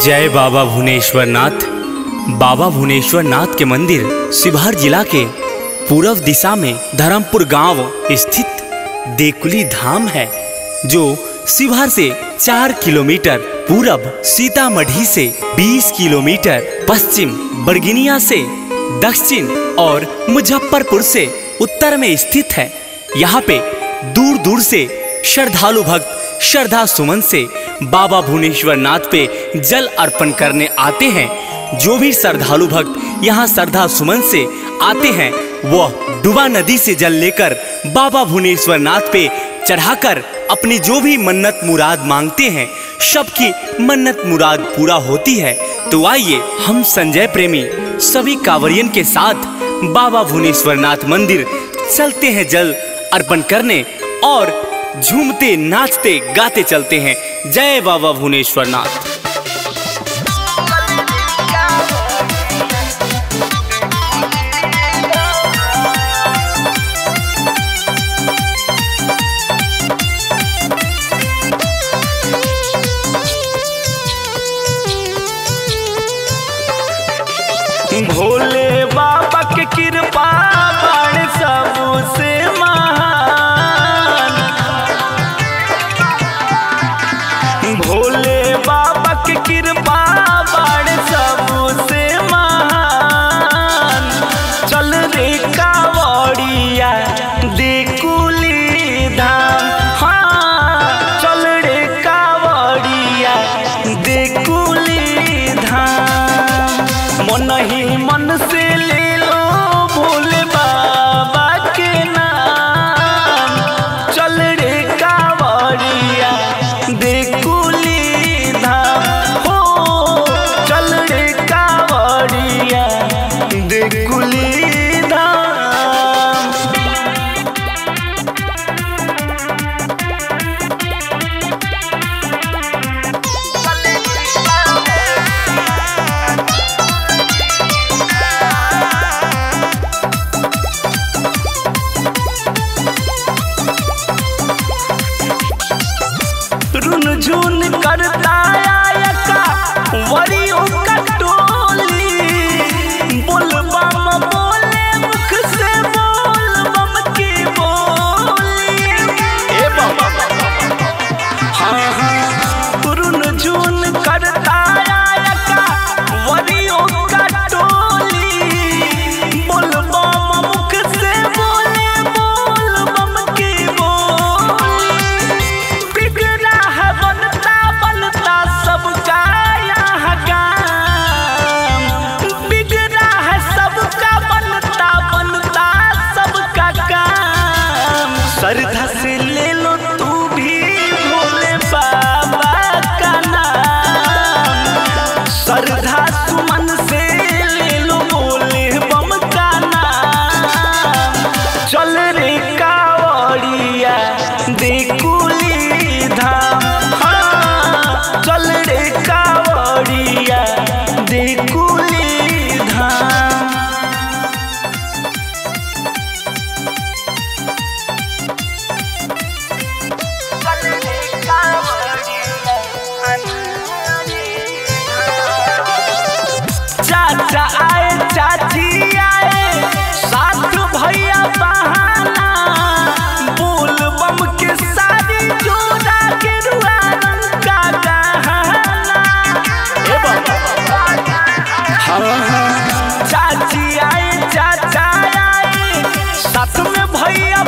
जय बाबा भुवनेश्वर नाथ। बाबा भुवनेश्वर नाथ के मंदिर शिवहर जिला के पूर्व दिशा में धर्मपुर गांव स्थित देकुली धाम है, जो शिवहर से 4 किलोमीटर पूरब, सीतामढ़ी से 20 किलोमीटर पश्चिम, बरगिनिया से दक्षिण और मुजफ्फरपुर से उत्तर में स्थित है। यहाँ पे दूर दूर से श्रद्धालु भक्त श्रद्धा सुमन से बाबा भुवनेश्वर नाथ पे जल अर्पण करने आते हैं। जो भी श्रद्धालु भक्त यहाँ श्रद्धा सुमन से आते हैं, वह डुबा नदी से जल लेकर बाबा भुवनेश्वर नाथ पे चढ़ाकर अपनी जो भी मन्नत मुराद मांगते हैं, सबकी मन्नत मुराद पूरा होती है। तो आइए हम संजय प्रेमी सभी कांवरियन के साथ बाबा भुवनेश्वर नाथ मंदिर चलते हैं जल अर्पण करने और झूमते नाचते गाते चलते हैं। जय बाबा भुवनेश्वर नाथ। भोले बाबा के कृपा बाण सबसे महान। भोले बाबा के कृपा बाण सबसे महान। चल रे कावड़िया देकुली धाम, हाँ चल रे कावड़िया देकुली धाम। मन ही मन से ले लो भोले बाबा के नाम। चल रे कावड़िया देकुली धाम, हो चल रे कावड़िया देकुली धाम। रुन झुन करता आया का वरियों का टोली। बोल बम बोले मुख से बोल बम की बोली। ए बम हाँ हाँ रुन झुन करता आया का वरियों का टोली। बोल बम मुख से बोले बोल बम की बोली। बिगड़ा है बनता बनता सबका यहाँ काम। बिगड़ा है सबका बनता बनता सबका काम। श्रद्धा से ले लो तू भी भोले बाबा का नाम। श्रद्धा सुमन से ले लो भोले बम का नाम। चल रे कावड़िया देकुली धाम, हाँ चल रे कावड़िया देकुली धाम। चल रे कावड़िया। चाचा आए चाची आए साथ भैया बहाना। बोल बम के सारी जोड़ा के रुआ रंग का गहना। ए बाबा हाँ हाँ चाची आए चाचा आए साथ में भैया